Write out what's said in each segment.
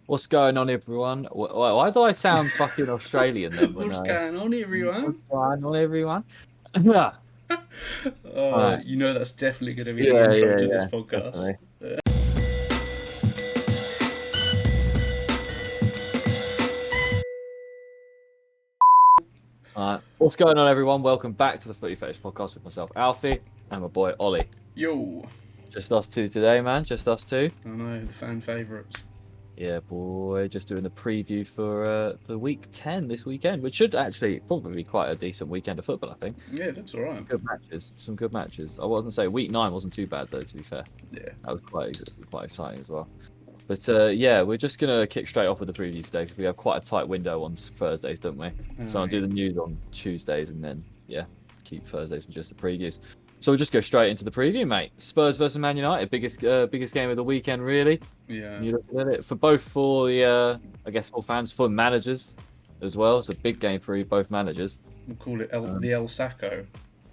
What's going on, everyone? Why do I sound fucking Australian then? What's going on, What's everyone? going on, everyone? Yeah, right. You know that's definitely going to be the Yeah, intro yeah, to this yeah, podcast. definitely. All right. What's going on, everyone? Welcome back to the Footy Fetish podcast with myself, Alfie, and my boy Ollie. Yo, Just us two today, man. Just us two. I know the fan favourites. Yeah, boy. Just doing the preview for week 10 this weekend, which should actually probably be quite a decent weekend of football. I think. Yeah, it looks alright. Good matches. Some good matches. I wasn't saying week 9 wasn't too bad though. To be fair, Yeah, that was quite exciting as well. But yeah, we're just gonna kick straight off with the previews today because we have quite a tight window on Thursdays, don't we? So I'll do the news on Tuesdays and then keep Thursdays for just the previews. So we'll just go straight into the preview, mate. Spurs versus Man United, biggest game of the weekend, really. yeah. You look at it for the I guess for fans, for managers as well. It's a big game for both managers. We'll call it the El Sacco.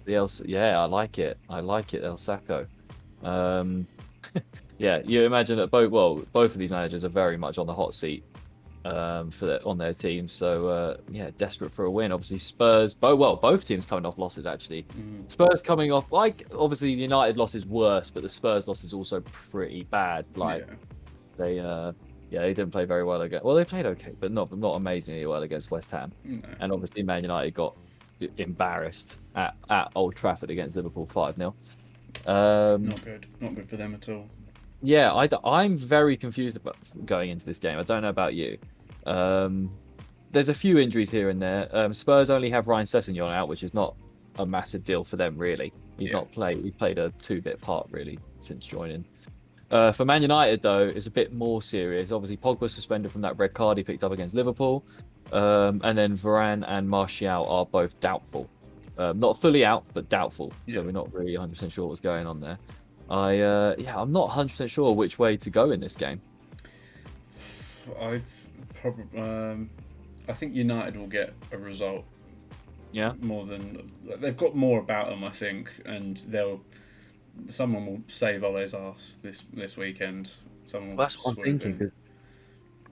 Yeah, I like it. I like it, El Sacco. Yeah, you imagine that both of these managers are very much on the hot seat on their team. So yeah, desperate for a win. Obviously, Spurs. Both teams coming off losses actually. Spurs coming off obviously the United loss is worse, but the Spurs loss is also pretty bad. They didn't play very well again. Well, they played okay, but not amazingly well against West Ham. No. And obviously, Man United got embarrassed at Old Trafford against Liverpool 5-0. Not good for them at all. Yeah, I'm very confused about going into this game. I don't know about you. There's a few injuries here and there. Spurs only have Ryan Sessegnon out, which is not a massive deal for them, really. He's played a 2-bit part, really, since joining. For Man United, though, it's a bit more serious. Obviously, Pogba suspended from that red card he picked up against Liverpool. And then Varane and Martial are both doubtful. Not fully out, but doubtful. So we're not really 100% sure what's going on there. I'm not 100% sure which way to go in this game. I think United will get a result. Yeah. They've got more about them, I think, and someone will save Ole's ass this weekend. That's what I'm thinking, because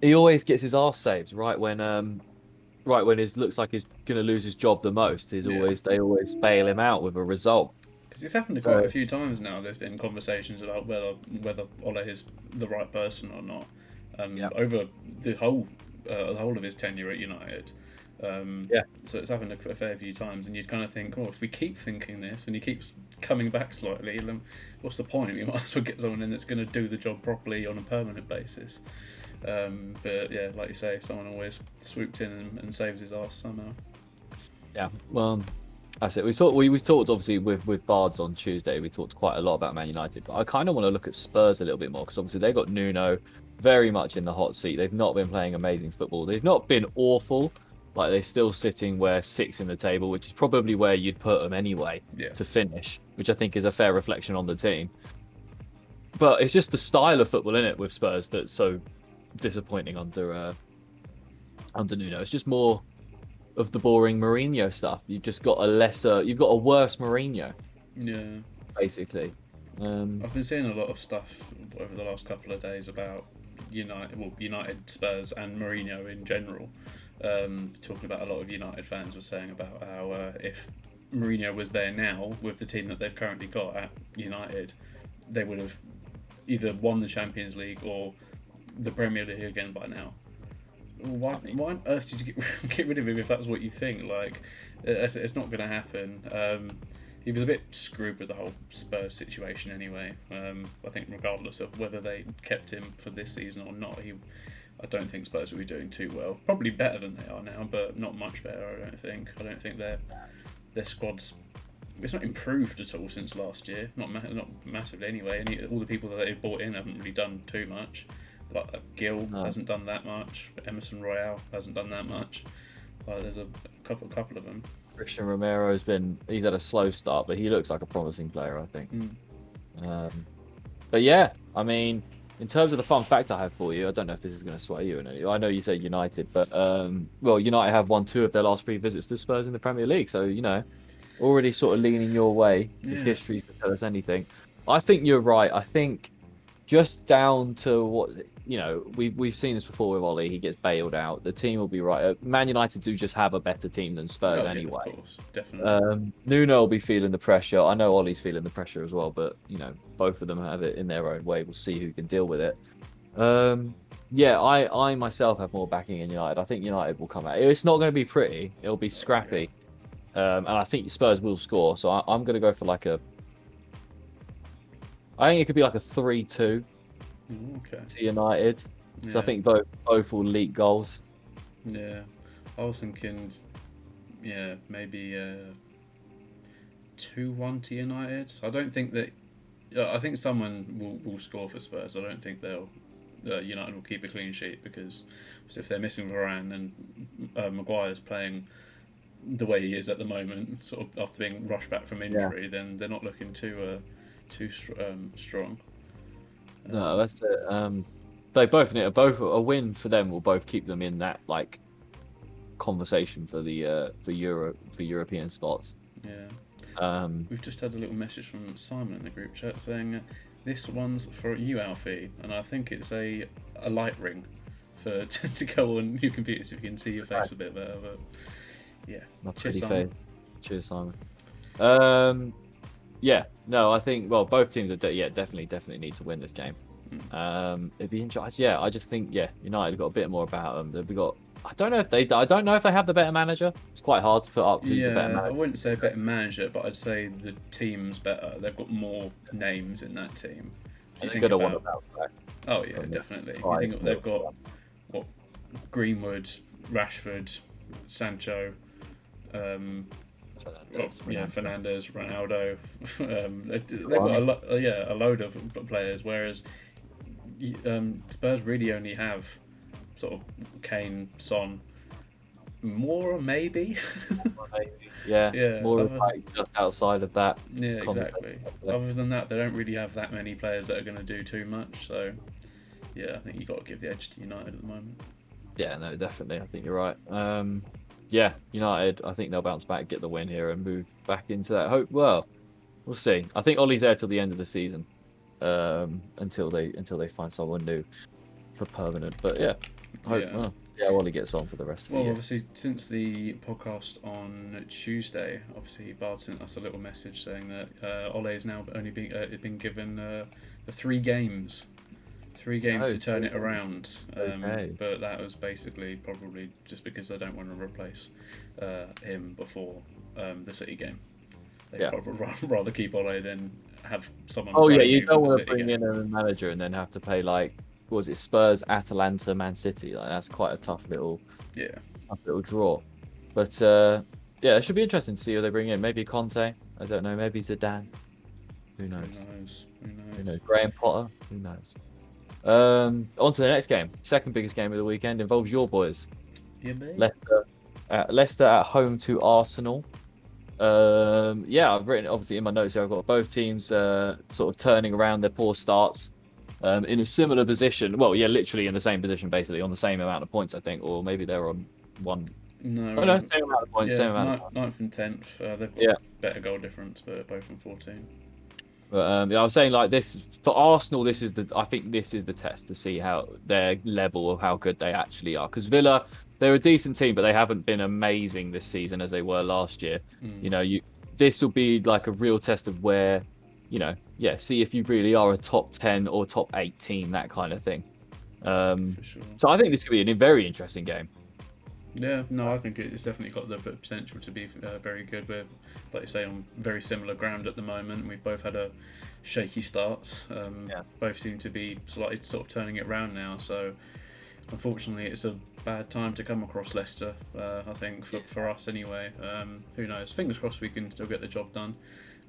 he always gets his arse saved right when it looks like he's going to lose his job the most. They always bail him out with a result. Because it's happened quite a few times now. There's been conversations about whether Ole is the right person or not over the whole of his tenure at United. So it's happened a fair few times, and you'd kind of think, if we keep thinking this and he keeps coming back slightly, then what's the point? We might as well get someone in that's going to do the job properly on a permanent basis. But yeah, like you say, someone always swoops in and saves his ass somehow. Yeah, well, that's it. We talked obviously with Bards on Tuesday. We talked quite a lot about Man United, but I kind of want to look at Spurs a little bit more, because obviously they got Nuno very much in the hot seat. They've not been playing amazing football. They've not been awful. Like, they're still sitting sixth in the table, which is probably where you'd put them anyway to finish, which I think is a fair reflection on the team. But it's just the style of football in it with Spurs that's so disappointing under Nuno. It's just more of the boring Mourinho stuff. You've got a worse Mourinho. Yeah. Basically. I've been seeing a lot of stuff over the last couple of days about United, Spurs, and Mourinho in general. Talking about, a lot of United fans were saying about how if Mourinho was there now with the team that they've currently got at United, they would have either won the Champions League or the Premier League again by now. Why on earth did you get rid of him if that's what you think? Like, it's not going to happen. He was a bit screwed with the whole Spurs situation anyway. I think regardless of whether they kept him for this season or not, I don't think Spurs will be doing too well. Probably better than they are now, but not much better, I don't think. I don't think their squad's... It's not improved at all since last year. Not massively anyway. All the people that they've bought in haven't really done too much. Like Gill hasn't done that much. Emerson Royale hasn't done that much. There's a couple of them. Christian Romero's he's had a slow start, but he looks like a promising player, I think. But yeah, I mean, in terms of the fun fact I have for you, I don't know if this is going to sway you in any. I know you say United, but United have won 2 of their last 3 visits to Spurs in the Premier League, so already sort of leaning your way if history can tell us anything. I think you're right. I think just down to we've seen this before with Ollie. He gets bailed out. The team will be right. Man United do just have a better team than Spurs anyway. Of course, definitely. Nuno will be feeling the pressure. I know Ollie's feeling the pressure as well, but both of them have it in their own way. We'll see who can deal with it. I myself have more backing in United. I think United will come out. It's not going to be pretty. It'll be scrappy, and I think Spurs will score. So I'm going to go for I think it could be like a 3-2 to United. So I think both will leak goals. Yeah, I was thinking, maybe 2-1 to United. I don't think that. I think someone will score for Spurs. I don't think United will keep a clean sheet, because if they're missing Varane and Maguire's playing the way he is at the moment, sort of after being rushed back from injury, then they're not looking too strong. No, that's it. They both need a win for them will both keep them in that conversation for the for European spots. Yeah. We've just had a little message from Simon in the group chat saying this one's for you, Alfie, and I think it's a light ring to go on your computer so you can see your face a bit better. But yeah, not pretty fair. Cheers, Simon. No, I think both teams are definitely need to win this game. It'd be interesting. I just think United got a bit more about them. They've got. I don't know if they have the better manager. It's quite hard to put up who's the better manager. I wouldn't say better manager, but I'd say the team's better. They've got more names in that team. And they're gonna want to bounce back. Oh yeah, definitely. You think they've got Greenwood, Rashford, Sancho, Fernandes, Ronaldo. They've got a load of players, whereas Spurs really only have sort of Kane, Son, more maybe. More just outside of that. Yeah, exactly. Other than that, they don't really have that many players that are going to do too much. So I think you've got to give the edge to United at the moment. Yeah, no, definitely. I think you're right. United, I think they'll bounce back, get the win here, and move back into that hope. Well, we'll see. I think Ollie's there till the end of the season, until they find someone new for permanent. But Ollie gets on for the rest of the year. Well, obviously, since the podcast on Tuesday, Bard sent us a little message saying that Ole has now only been given the 3 games. 3 games to turn it around, but that was basically probably just because they don't want to replace him before the City game. They'd rather keep Ole than have someone. Oh yeah, you don't want to bring in a manager and then have to pay Spurs, Atalanta, Man City. That's quite a tough little draw. But it should be interesting to see who they bring in. Maybe Conte. I don't know. Maybe Zidane. Who knows? Who knows? Graham Potter. Who knows? On to the next game. Second biggest game of the weekend involves your boys. Yeah, mate. Leicester at home to Arsenal. I've written obviously in my notes here. I've got both teams sort of turning around their poor starts in a similar position. Well, literally in the same position, basically on the same amount of points, I think, or maybe they're on one. No, same amount of points. Same amount. 9th and 10th. They've got better goal difference, but both on 14. But I was saying this for Arsenal. I think this is the test to see how their level of how good they actually are. Because Villa, they're a decent team, but they haven't been amazing this season as they were last year. This will be like a real test of where, see if you really are a top 10 or top 8 team, that kind of thing. For sure. So I think this could be a very interesting game. Yeah, no, I think it's definitely got the potential to be very good. We're, like you say, on very similar ground at the moment. We've both had a shaky starts. Both seem to be slightly sort of turning it around now. So, unfortunately, it's a bad time to come across Leicester, I think, for us anyway. Who knows? Fingers crossed we can still get the job done.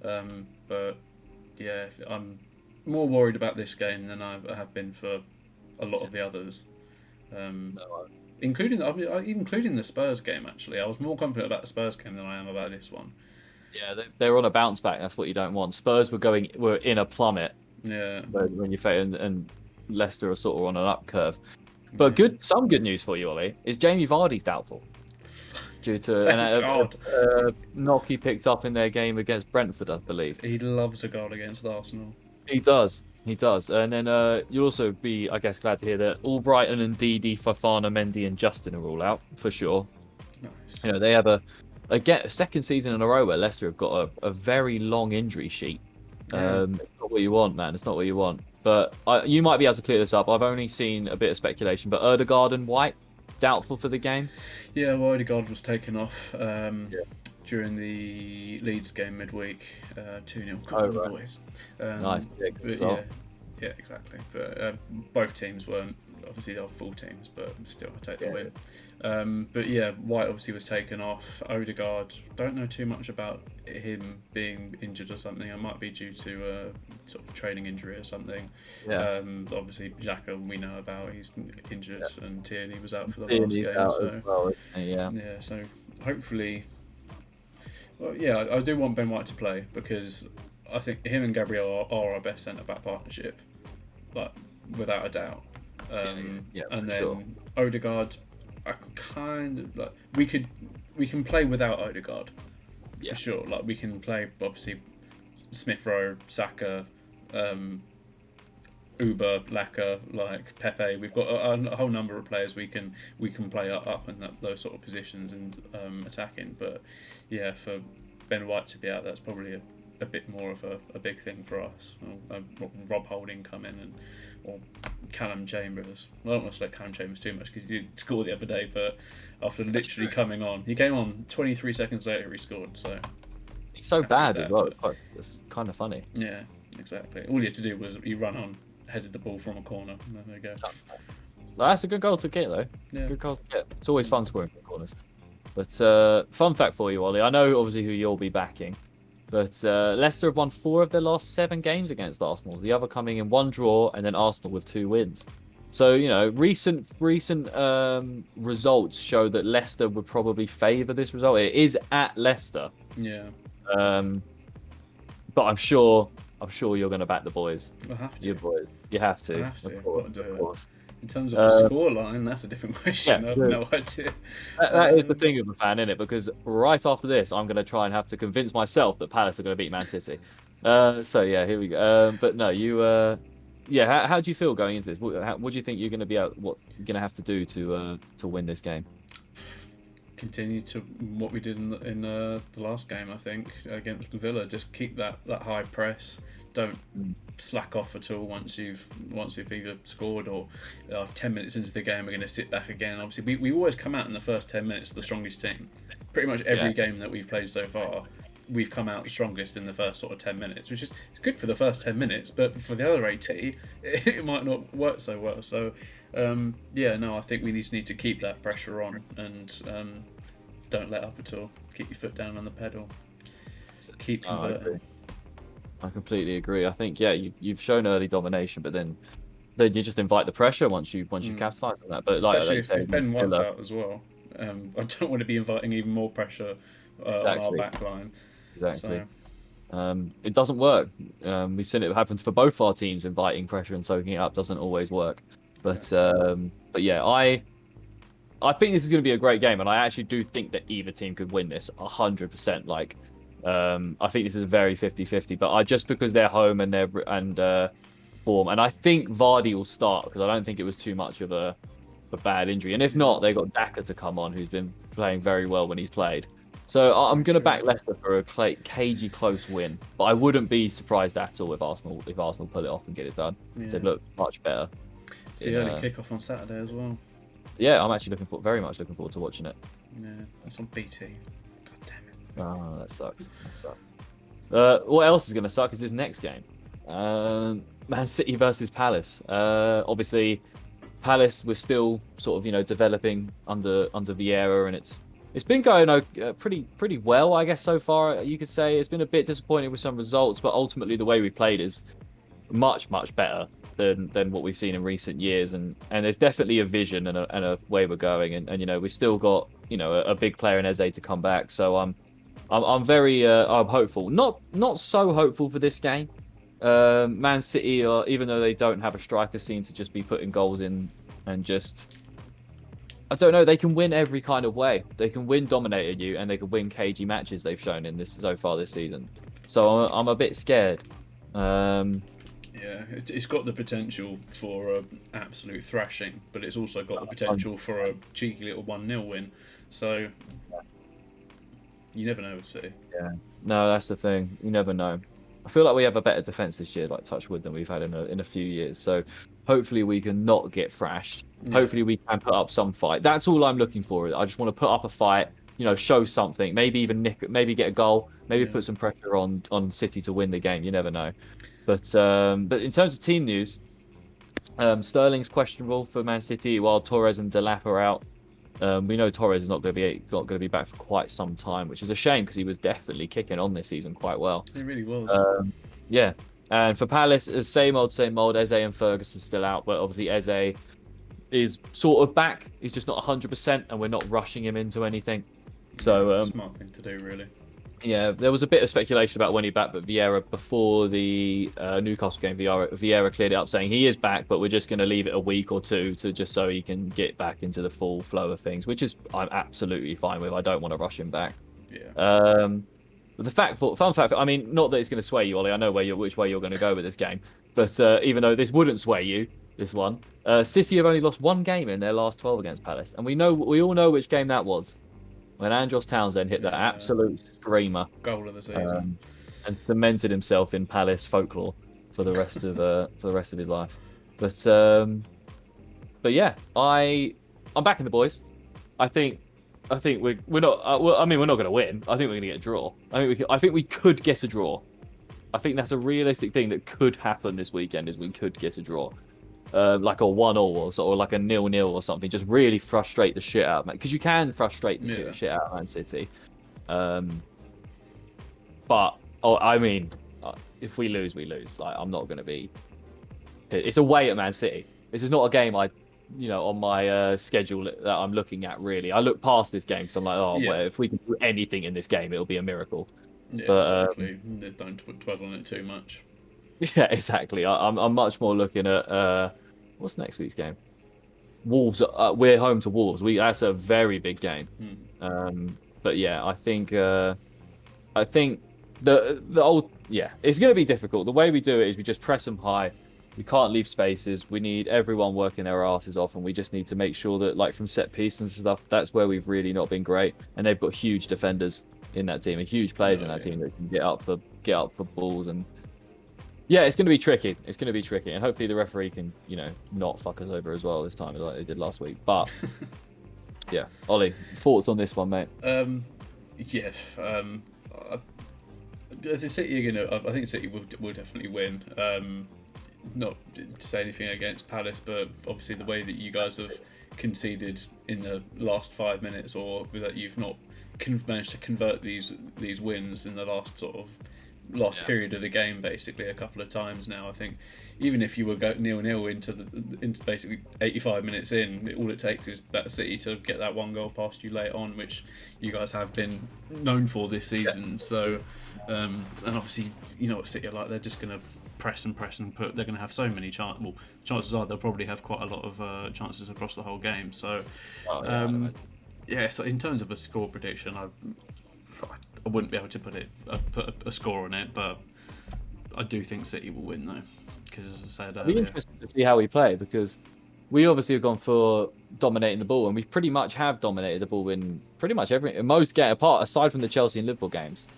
But, I'm more worried about this game than I have been for a lot of the others. Including the Spurs game, actually. I was more confident about the Spurs game than I am about this one. Yeah, they're on a bounce back. That's what you don't want. Spurs were in a plummet. Yeah. When you say and Leicester are sort of on an up curve. But some good news for you, Ollie, is Jamie Vardy's doubtful due to a knock he picked up in their game against Brentford, I believe. He loves a goal against Arsenal. He does. He does. And then you'll also be, I guess, glad to hear that Albrighton and Didi, Fofana, Mendy, and Justin are all out for sure. Nice. You know, they have a second season in a row where Leicester have got a very long injury sheet. Yeah. It's not what you want, man. It's not what you want. But you might be able to clear this up. I've only seen a bit of speculation, but Erdegaard and White doubtful for the game. Yeah, well, Odegaard was taken off during the Leeds game midweek. 2-0. Come on, right. boys. Nice. Yeah, good But result. yeah, exactly. But both teams weren't, obviously, they were full teams, but still, I take the win. But yeah, White obviously was taken off. Odegaard, don't know too much about him being injured or something. It might be due to a sort of training injury or something. Yeah. Obviously, Xhaka we know about, he's injured, and Tierney was out for the Tierney's last game. out So as well, isn't he? Yeah. yeah, so hopefully, well, yeah, I do want Ben White to play because I think him and Gabriel are our best centre back partnership, like without a doubt. Yeah, and for then sure. Odegaard, I kind of like we can play without Odegaard Yeah. for sure. Like we can play obviously Smith Rowe, Saka, Uber, Laka, like Pepe. We've got a whole number of players we can play up in those sort of positions and attacking. But yeah, for Ben White to be out, that's probably a bit more of a big thing for us. Rob Holding come in or Callum Chambers. Well, I don't want to select Callum Chambers too much because he did score the other day, but after literally coming on, he came on 23 seconds later he scored. So He's so bad that, as well. It's kind of funny. yeah, exactly. All he had to do was he run on, headed the ball from a corner, and there we go. That's a good goal to get, though. It's Yeah. a good goal to get. It's always fun scoring from corners. But fun fact for you, Ollie. I know obviously who you'll be backing, but Leicester have won 4 of their last 7 games against Arsenal. The other coming in 1 draw, and then Arsenal with 2 wins. So you know, recent results show that Leicester would probably favour this result. It is at Leicester, Yeah, but I'm sure you're going to back the boys. I have to. Your boys, you have to. I have to. Of course, Gotta do of it. course. In terms of the scoreline, that's a different question. Yeah, I have no idea. That is the thing of a fan, isn't it? Because right after this, I'm going to try and have to convince myself that Palace are going to beat Man City. So yeah, here we go. But no, yeah. How do you feel going into this? What do you think you're going to be out? What you're going to have to do to win this game? Continue to what we did in the last game, I think, against Villa. Just keep that high press. Don't slack off at all once we've either scored or 10 minutes into the game we're going to sit back again. Obviously, we always come out in the first 10 minutes the strongest team. Pretty much every game that we've played so far, we've come out the strongest in the first sort of 10 minutes, which is good for the first 10 minutes, but for the other 80, it might not work so well. So, I think we need to keep that pressure on and don't let up at all. Keep your foot down on the pedal. Keep converting. I completely agree. I think you've shown early domination, but then you just invite the pressure once you capitalise on that. But especially like if Ben White's out as well. I don't want to be inviting even more pressure on our back line. Exactly. So. It doesn't work. We've seen it happen for both our teams. Inviting pressure and soaking it up doesn't always work. But yeah, I think this is going to be a great game, and I actually do think that either team could win this 100%. Like, I think this is a very 50-50, but just because they're home and they're form, and I think Vardy will start because I don't think it was too much of a bad injury, and if not, they got Daka to come on, who's been playing very well when he's played. So I'm going to back Leicester for a cagey close win, but I wouldn't be surprised at all if Arsenal pull it off and get it done. Yeah. So look much better. It's the early kickoff on Saturday as well. Yeah, I'm actually very much looking forward to watching it. Yeah, that's on BT. God damn it. Oh, that sucks. What else is going to suck is this next game. Man City versus Palace. Obviously, Palace we're still sort of developing under Vieira, and it's been going pretty well, I guess, so far. You could say it's been a bit disappointing with some results, but ultimately the way we played is much better than what we've seen in recent years, and there's definitely a vision and a way we're going, and we still got a big player in Eze to come back. So I'm very I'm hopeful. Not so hopeful for this game. Man City, even though they don't have a striker, seem to just be putting goals in and just, I don't know, they can win every kind of way. They can win dominating you, and they can win cagey matches they've shown in this so far this season. So I'm a bit scared. Yeah, Yeah, it's got the potential for an absolute thrashing, but it's also got the potential for a cheeky little 1-0 win. So you never know with City. Yeah. No, that's the thing. You never know. I feel like we have a better defense this year, like touch wood, than we've had in a few years. So hopefully we can not get thrashed. Yeah. Hopefully we can put up some fight. That's all I'm looking for. I just want to put up a fight. Show something. Maybe even maybe get a goal. Maybe put some pressure on City to win the game. You never know. But in terms of team news, Sterling's questionable for Man City, while Torres and Delap are out. We know Torres is not going to be back for quite some time, which is a shame because he was definitely kicking on this season quite well. He really was. Yeah. And for Palace, same old. Eze and Ferguson still out, but obviously Eze is sort of back. He's just not 100%, and we're not rushing him into anything. So smart thing to do, really. Yeah, there was a bit of speculation about when he's back, but Vieira, before the Newcastle game, Vieira cleared it up saying he is back, but we're just going to leave it a week or two to just so he can get back into the full flow of things, which is I'm absolutely fine with. I don't want to rush him back. Yeah. But fun fact, I mean, not that it's going to sway you, Ollie. I know which way you're going to go with this game, but even though this wouldn't sway you, this one, City have only lost one game in their last 12 against Palace, and we all know which game that was. When Andros Townsend hit that absolute screamer, goal of the season, and cemented himself in Palace folklore for the rest of his life. But yeah, I'm backing the boys. I think we're not. I mean, we're not going to win. I think we're going to get a draw. I think we could get a draw. I think that's a realistic thing that could happen this weekend. Is we could get a draw. Like a 1-1 or like a 0-0 or something, just really frustrate the shit out of Man, because you can frustrate the shit out of Man City. But I mean, if we lose, we lose. Like, I'm not going to be. It's away at Man City. This is not a game on my schedule that I'm looking at. Really, I look past this game because I'm like, well, if we can do anything in this game, it'll be a miracle. Yeah, but, exactly. Don't dwell on it too much. Yeah, exactly. I'm much more looking at what's next week's game? Wolves. We're home to Wolves. That's a very big game. But yeah, I think the old it's going to be difficult. The way we do it is we just press them high. We can't leave spaces. We need everyone working their asses off, and we just need to make sure that, like, from set piece and stuff, that's where we've really not been great. And they've got huge defenders in that team, and huge players in that team that can get up for balls. And yeah, it's going to be tricky. And hopefully the referee can, not fuck us over as well this time, like they did last week. But yeah, Ollie, thoughts on this one, mate? The City are gonna. I think City will definitely win. Not to say anything against Palace, but obviously the way that you guys have conceded in the last 5 minutes, or that you've not managed to convert these wins in the last period of the game, basically a couple of times now. I think even if you were 0-0 into basically 85 minutes in, all it takes is that City to get that one goal past you late on, which you guys have been known for this season. So, and obviously, you know what City are like. They're just going to press and put. They're going to have so many chances. Well, chances are they'll probably have quite a lot of chances across the whole game. So, so in terms of a score prediction, I wouldn't be able to put a score on it, but I do think City will win, though, because, as I said, it'll be interesting to see how we play, because we obviously have gone for dominating the ball, and we pretty much have dominated the ball in pretty much most game apart, aside from the Chelsea and Liverpool games.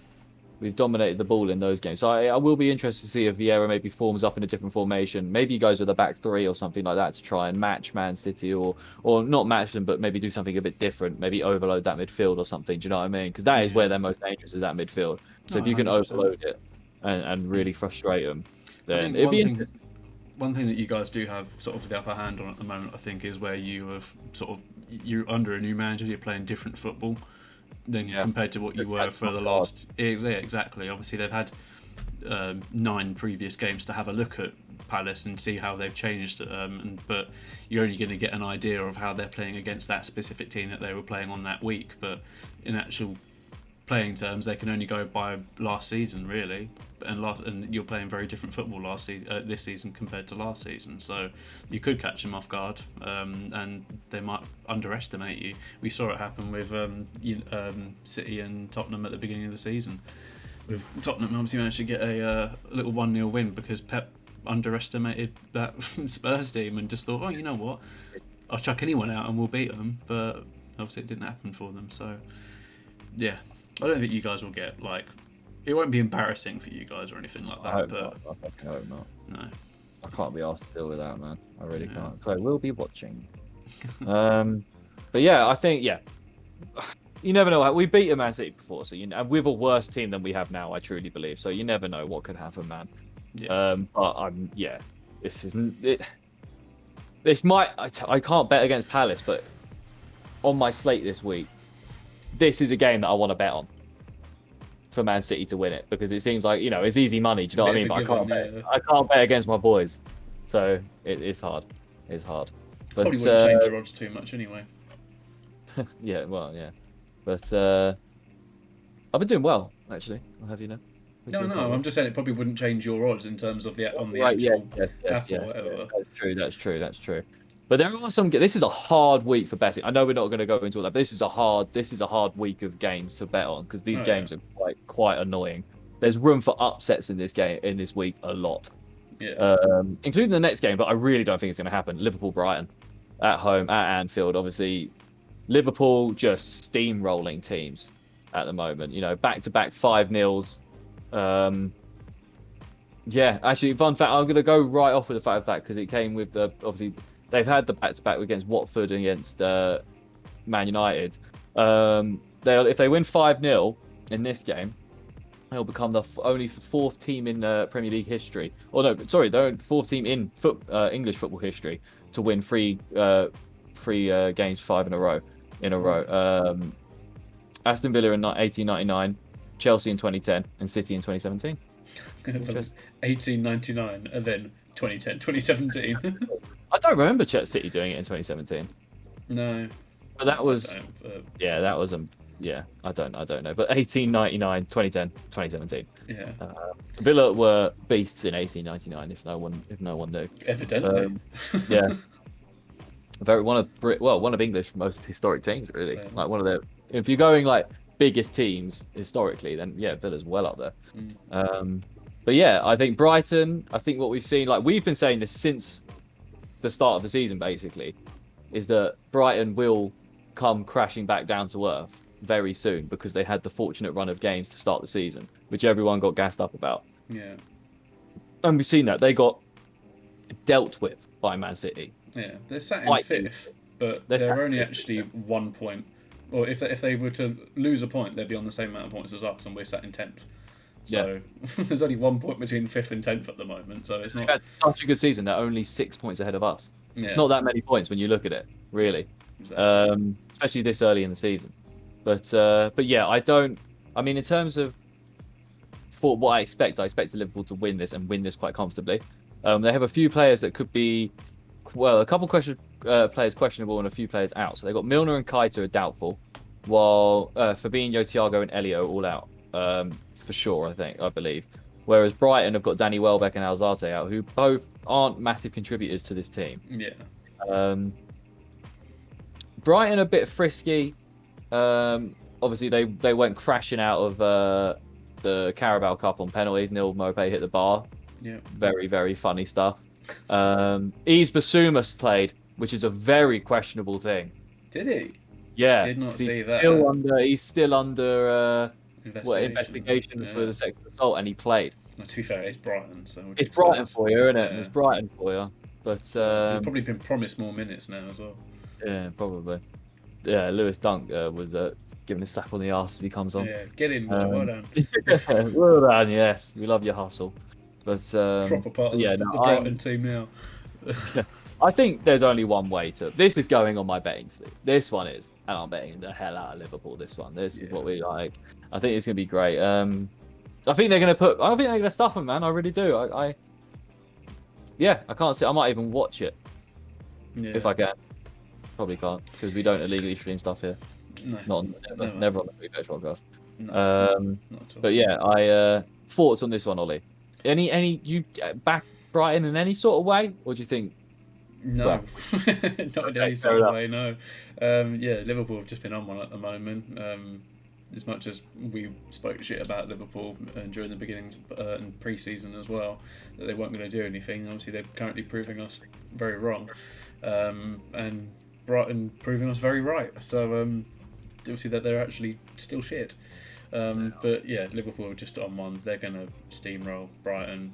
We've dominated the ball in those games. So I will be interested to see if Vieira maybe forms up in a different formation. Maybe he goes with a back three or something like that to try and match Man City, or not match them, but maybe do something a bit different. Maybe overload that midfield or something. Do you know what I mean? Because that is where they're most dangerous, is that midfield. So if you can 100%. Overload it and really frustrate them, then it'd be interesting. One thing that you guys do have sort of the upper hand on at the moment, I think, is where you have you're under a new manager, you're playing different football than compared to what you were for the last. Exactly. Obviously, they've had 9 previous games to have a look at Palace and see how they've changed. But you're only going to get an idea of how they're playing against that specific team that they were playing on that week. But in actual playing terms, they can only go by last season, really. And you're playing very different football this season compared to last season. So you could catch them off guard, and they might underestimate you. We saw it happen with City and Tottenham at the beginning of the season. With Tottenham, obviously managed to get a little 1-0 win because Pep underestimated that Spurs team and just thought, oh, you know what, I'll chuck anyone out and we'll beat them. But obviously it didn't happen for them. So yeah, I don't think you guys will get like, it won't be embarrassing for you guys or anything like that. I hope but not. I fucking hope not. no, I can't be asked to deal with that, man. I really Yeah. can't. Chloe will be watching. But yeah, I think you never know. We beat a Man City before, so and with a worse team than we have now, I truly believe. So you never know what could happen, man. Yeah. But this isn't it. This might. I can't bet against Palace, but on my slate this week, this is a game that I want to bet on for Man City to win it, because it seems like it's easy money. Do you know what I mean? But I can't bet against my boys, so it's hard. It's hard. But, probably wouldn't change your odds too much anyway. yeah, but I've been doing well, actually. I'll have you know. No, I'm just saying it probably wouldn't change your odds in terms of the actual yes, app or whatever. That's true. But there are some. This is a hard week for betting. I know we're not going to go into all that, but this is a hard week of games to bet on, because these games are quite annoying. There's room for upsets in this week a lot. Yeah. Including the next game, but I really don't think it's going to happen. Liverpool-Brighton at home at Anfield. Obviously, Liverpool just steamrolling teams at the moment. Back-to-back 5-0s. Actually, fun fact, I'm going to go right off with the fact because it came with obviously they've had the back-to-back against Watford and against Man United. If they win 5-0 in this game, they'll become the only fourth team in Premier League history. Or no, sorry, they're fourth team in English football history to win three games 5 in a row. Aston Villa in 1899, Chelsea in 2010, and City in 2017. 1899 and then 2010, 2017. I don't remember City doing it in 2017. No. But that was I don't know. But 1899, 2010, 2017. Yeah. Villa were beasts in 1899, if no one knew. Evidently. One of English's most historic teams, really. Yeah. Like one of the, if you're going like biggest teams historically, then Villa's well up there. But yeah, I think Brighton. I think what we've seen, like we've been saying this since the start of the season, basically, is that Brighton will come crashing back down to earth very soon, because they had the fortunate run of games to start the season, which everyone got gassed up about. Yeah. And we've seen that they got dealt with by Man City. Yeah, they're sat in fifth, but they're only actually 1 point. Or if they were to lose a point, they'd be on the same amount of points as us, and we're sat in 10th. So there's only 1 point between 5th and 10th at the moment. So it's not. That's such a good season. They're only 6 points ahead of us. Yeah. It's not that many points when you look at it, really. Exactly. Especially this early in the season. But yeah, I mean, in terms of for what I expect Liverpool to win this and win this quite comfortably. They have a few players that could be, a couple players questionable and a few players out. So they've got Milner and Keita are doubtful, while Fabinho, Thiago, and Elio all out for sure. I believe. Whereas Brighton have got Danny Welbeck and Alzate out, who both aren't massive contributors to this team. Yeah. Brighton a bit frisky. Obviously, they went crashing out of the Carabao Cup on penalties. Neil Maupay hit the bar. Yeah. Very, very funny stuff. Yves Bissouma played, which is a very questionable thing. Did he? Yeah. Did not see that. He's still under investigation yeah. for the sexual assault, and he played. Well, to be fair, it's Brighton, so it's Brighton for you, isn't it? Yeah. It's Brighton for you. But he's probably been promised more minutes now as well. Yeah, probably. Yeah, Lewis Dunk was giving a slap on the arse as he comes on. Yeah, get in, well done. Well done, yes. We love your hustle. But proper part of the Brighton team now. I think there's only one way to. This is going on my betting slip. This one is, and I'm betting the hell out of Liverpool. This one. This is what we like. I think it's gonna be great. I think they're gonna stuff them, man. I really do. I can't see. I might even watch it if I can. Probably can't, because we don't illegally stream stuff here. No. Never on the Footy Fetish podcast. No, not at all. But yeah, thoughts on this one, Ollie? Any you back Brighton in any sort of way, or do you think? No, Well, not in any sort of way. No. Liverpool have just been on one at the moment. as much as we spoke shit about Liverpool during the beginnings and pre-season as well, that they weren't going to do anything. Obviously, they're currently proving us very wrong, and Brighton proving us very right. So obviously that they're actually still shit. But yeah, Liverpool are just on one. They're going to steamroll Brighton.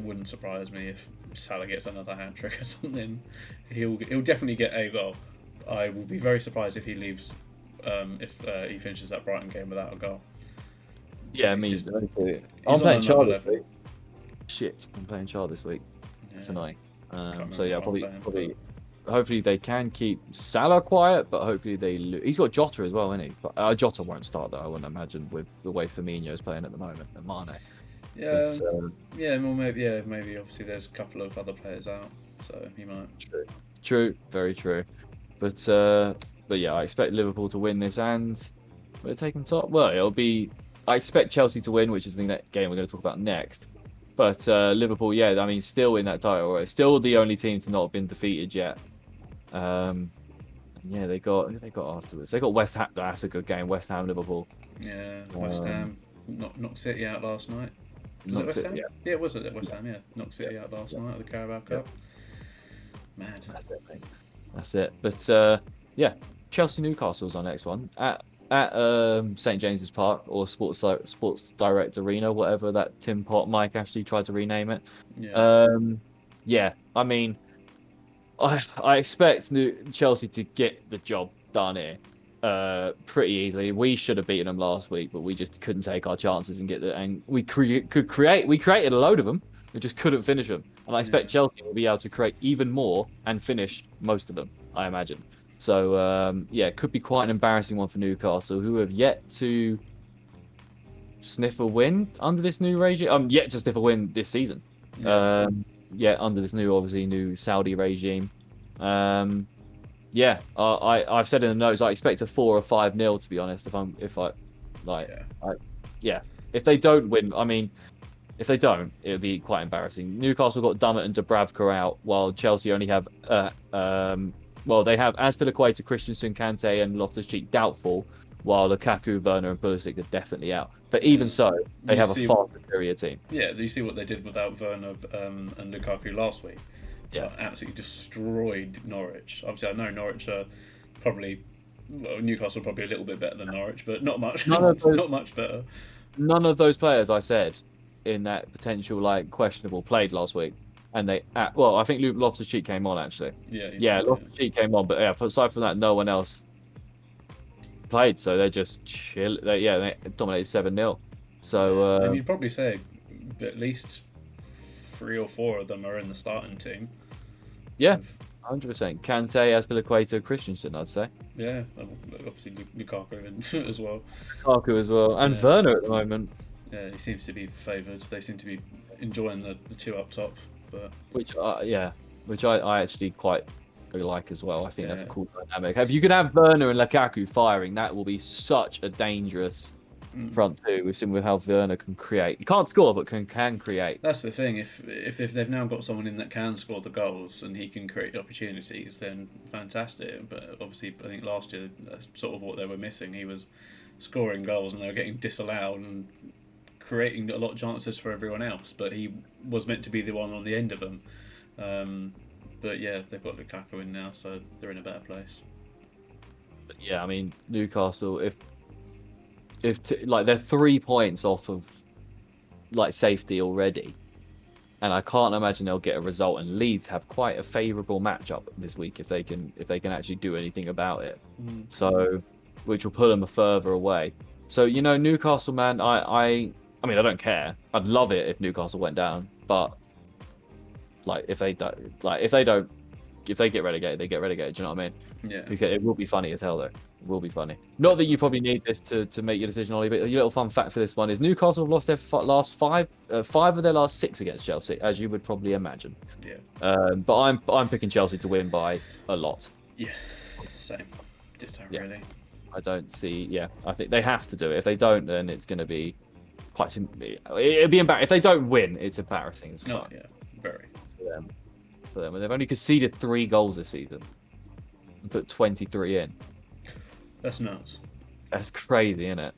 Wouldn't surprise me if Salah gets another hat-trick or something. He'll definitely get a goal. I will be very surprised if he leaves, if he finishes that Brighton game without a goal. Yeah, me. He's I'm playing on Char another this week. Shit, I'm playing Char this week. It's annoying. So yeah, probably. Hopefully they can keep Salah quiet, but hopefully they he's got Jota as well, isn't he? But Jota won't start though, I wouldn't imagine, with the way Firmino's playing at the moment and Mane. Yeah, well, maybe. Obviously, there's a couple of other players out, so he might. True, very true. But yeah, I expect Liverpool to win this, and will it take them top? Well, it'll be. I expect Chelsea to win, which is the next game we're going to talk about next. But Liverpool, yeah, I mean, still in that title race, still the only team to not have been defeated yet. Yeah, they got afterwards. They got West Ham. That's a good game. West Ham, Liverpool. Yeah, West Ham knocked City out last night. Was it West Ham? Yeah, it was at West Ham. Yeah, knocked City out last night at the Carabao Cup. Mad. That's it, mate. That's it. But yeah, Chelsea Newcastle's our next one at St James's Park, or Sports Direct Arena, whatever that Tim Pot Mike actually tried to rename it. Yeah, I mean, I expect Chelsea to get the job done here pretty easily. We should have beaten them last week, but we just couldn't take our chances and get it. And we created a load of them. We just couldn't finish them. And I expect Chelsea will be able to create even more and finish most of them, I imagine. So yeah, it could be quite an embarrassing one for Newcastle, who have yet to sniff a win under this new regime. Yet to sniff a win this season. Yeah, under this new Saudi regime. Yeah, I've said in the notes I expect a 4 or 5-0, to be honest. If they don't win, I mean, if they don't, it would be quite embarrassing. Newcastle got Dummett and Dubravka out, while Chelsea only have they have Azpilicueta, Christensen, Kante, and Loftus-Cheek doubtful, while Lukaku, Werner, and Pulisic are definitely out. But even so, they have a far superior team. Yeah, you see what they did without Werner and Lukaku last week. Yeah, absolutely destroyed Norwich. Obviously, I know Norwich are probably Newcastle are probably a little bit better than Norwich, but not much. Not much better. None of those players I said in that potential questionable played last week, and they I think Loftus-Cheek came on actually. Loftus-Cheek came on, but aside from that, no one else played, so they're just chill. They dominated 7-0. So and you'd probably say at least 3 or 4 of them are in the starting team. Yeah, 100%. Kante, Azpilicueta, Christensen, I'd say. Yeah, obviously Lukaku as well. Lukaku as well, and Werner at the moment. Yeah, he seems to be favoured. They seem to be enjoying the two up top, but which I actually quite like as well. I think that's a cool dynamic. If you could have Werner and Lukaku firing, that will be such a dangerous front two. We've seen with how Werner can create. He can't score, but can create. That's the thing. If they've now got someone in that can score the goals and he can create opportunities, then fantastic. But obviously, I think last year that's sort of what they were missing. He was scoring goals and they were getting disallowed and creating a lot of chances for everyone else. But he was meant to be the one on the end of them. But yeah, they've got Lukaku in now, so they're in a better place. But yeah, I mean Newcastle, if they're 3 points off of safety already, and I can't imagine they'll get a result. And Leeds have quite a favourable matchup this week if they can actually do anything about it. So, which will pull them further away. So Newcastle, man, I mean I don't care. I'd love it if Newcastle went down, but if they get relegated, they get relegated. Do you know what I mean? Yeah. Because it will be funny as hell, though. It will be funny. Not that you probably need this to make your decision, Ollie, but a little fun fact for this one is Newcastle have lost their last five of their last 6 against Chelsea, as you would probably imagine. Yeah. But I'm picking Chelsea to win by a lot. Yeah. Same. Ditto, really. I don't see. Yeah, I think they have to do it. If they don't, then it's going to be quite. It'd be embarrassing. If they don't win, it's embarrassing. It's yeah, very. For them, and they've only conceded 3 goals this season and put 23 in. That's nuts. That's crazy, isn't it?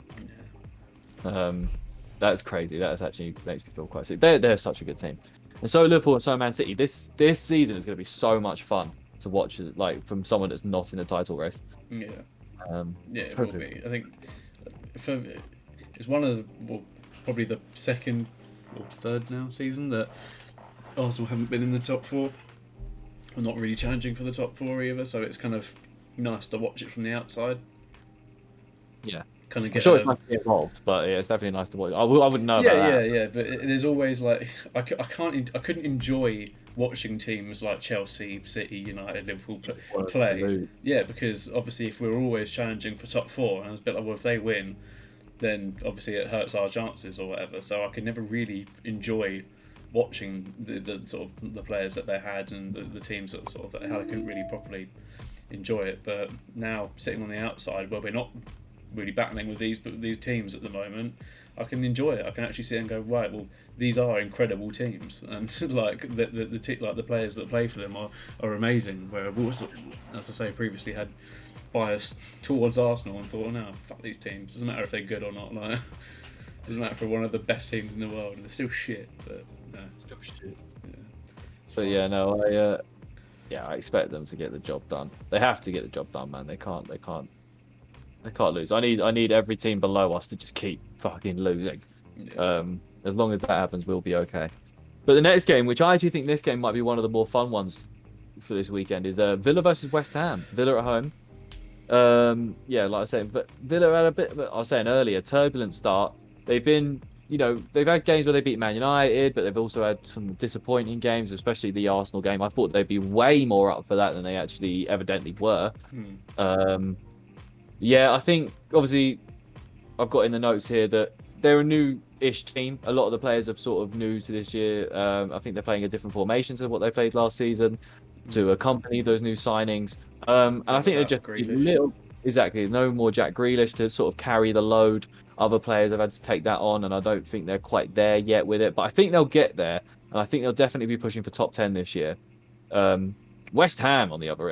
That's crazy. That actually makes me feel quite sick. They're such a good team, and so Liverpool and so Man City. This season is going to be so much fun to watch, like from someone that's not in the title race. Yeah. Yeah, it will hopefully. be. I think it's one of probably the second or third now season that Arsenal haven't been in the top four. We're not really challenging for the top four either, so it's kind of nice to watch it from the outside. Yeah. Kind of I'm get. sure it's nice to be involved, but yeah, it's definitely nice to watch. I wouldn't know about that. Yeah. But there's always like I couldn't enjoy watching teams like Chelsea, City, United, Liverpool play. Yeah, because obviously if we're always challenging for top four, and it's a bit like, well, if they win, then obviously it hurts our chances or whatever. So I could never really enjoy watching the sort of the players that they had and the teams that sort of that they had. I couldn't really properly enjoy it. But now sitting on the outside, where we're not really battling with these teams at the moment, I can enjoy it. I can actually sit and go, right, well, these are incredible teams, and like the players that play for them are amazing. Where I've also, as I say, previously had bias towards Arsenal and thought, oh no, fuck these teams. Doesn't matter if they're good or not. Like, doesn't matter if we're one of the best teams in the world, and they're still shit. But no, Still shit. yeah. But yeah, no, I expect them to get the job done. They have to get the job done, man. They can't lose. I need every team below us to just keep fucking losing. Yeah. As long as that happens, we'll be okay. But the next game, which I actually think this game might be one of the more fun ones for this weekend, is Villa versus West Ham. Villa at home. Yeah, like I said, but Villa had a bit of I was saying earlier, turbulent start. They've been, they've had games where they beat Man United, but they've also had some disappointing games, especially the Arsenal game. I thought they'd be way more up for that than they actually evidently were. Yeah, I think obviously I've got in the notes here that they're a new-ish team. A lot of the players are sort of new to this year. I think they're playing a different formation to what they played last season to accompany those new signings. And I think they're just exactly no more Jack Grealish to sort of carry the load. Other players have had to take that on, and I don't think they're quite there yet with it. But I think they'll get there, and I think they'll definitely be pushing for top 10 this year. West Ham, on the other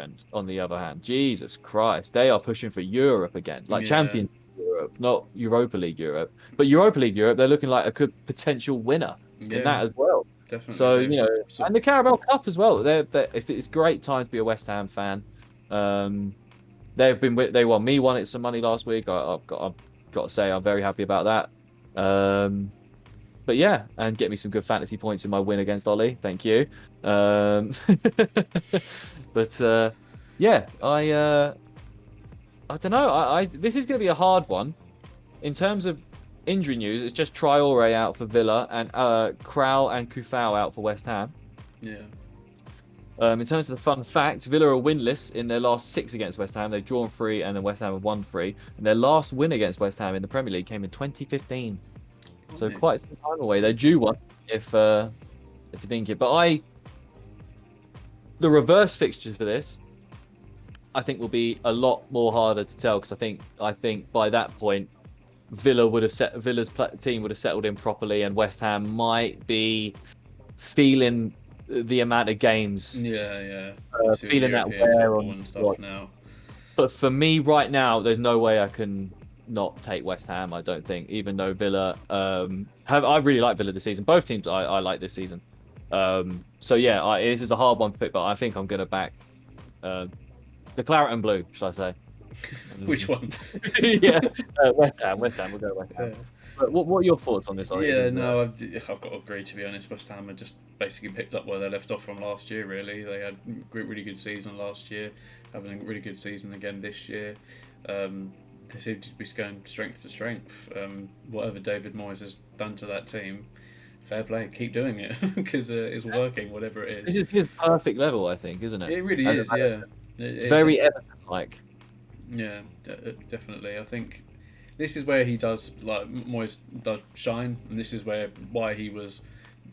hand, Jesus Christ, they are pushing for Europe again, like Champions Europe, not Europa League Europe. But Europa League Europe, they're looking like a good potential winner in that as well. Definitely. So and the Carabao Cup as well. If it's a great time to be a West Ham fan. They won it some money last week. I've got to say I'm very happy about that. But yeah, and get me some good fantasy points in my win against Ollie. Thank you. But yeah, I don't know. This is going to be a hard one. In terms of injury news, it's just Traore out for Villa and Krau and Kufau out for West Ham. Yeah. In terms of the fun fact, Villa are winless in their last 6 against West Ham. They've drawn 3 and then West Ham have won 3. And their last win against West Ham in the Premier League came in 2015. So quite some time away. They're due one if you think it. But the reverse fixtures for this, I think will be a lot more harder to tell, because I think by that point Villa's team would have settled in properly, and West Ham might be feeling the amount of games. Feeling that wear on stuff now. But for me right now, there's no way I can not take West Ham. I don't think, even though Villa I really like Villa this season. Both teams I like this season. So yeah, this is a hard one to pick, but I think I'm going to back the claret and blue, should I say? Which one? West Ham. We'll go West Ham. But what are your thoughts on this? I've got to agree, to be honest. West Ham had just basically picked up where they left off from last year, really. They had a really good season last year, having a really good season again this year. They seem to be going strength to strength. Whatever David Moyes has done to that team, fair play, keep doing it, because it's working, whatever it is. This is his perfect level, I think, isn't it? It really is, yeah. Very Everton-like. Yeah, definitely. I think this is where Moyes does shine, and this is why he was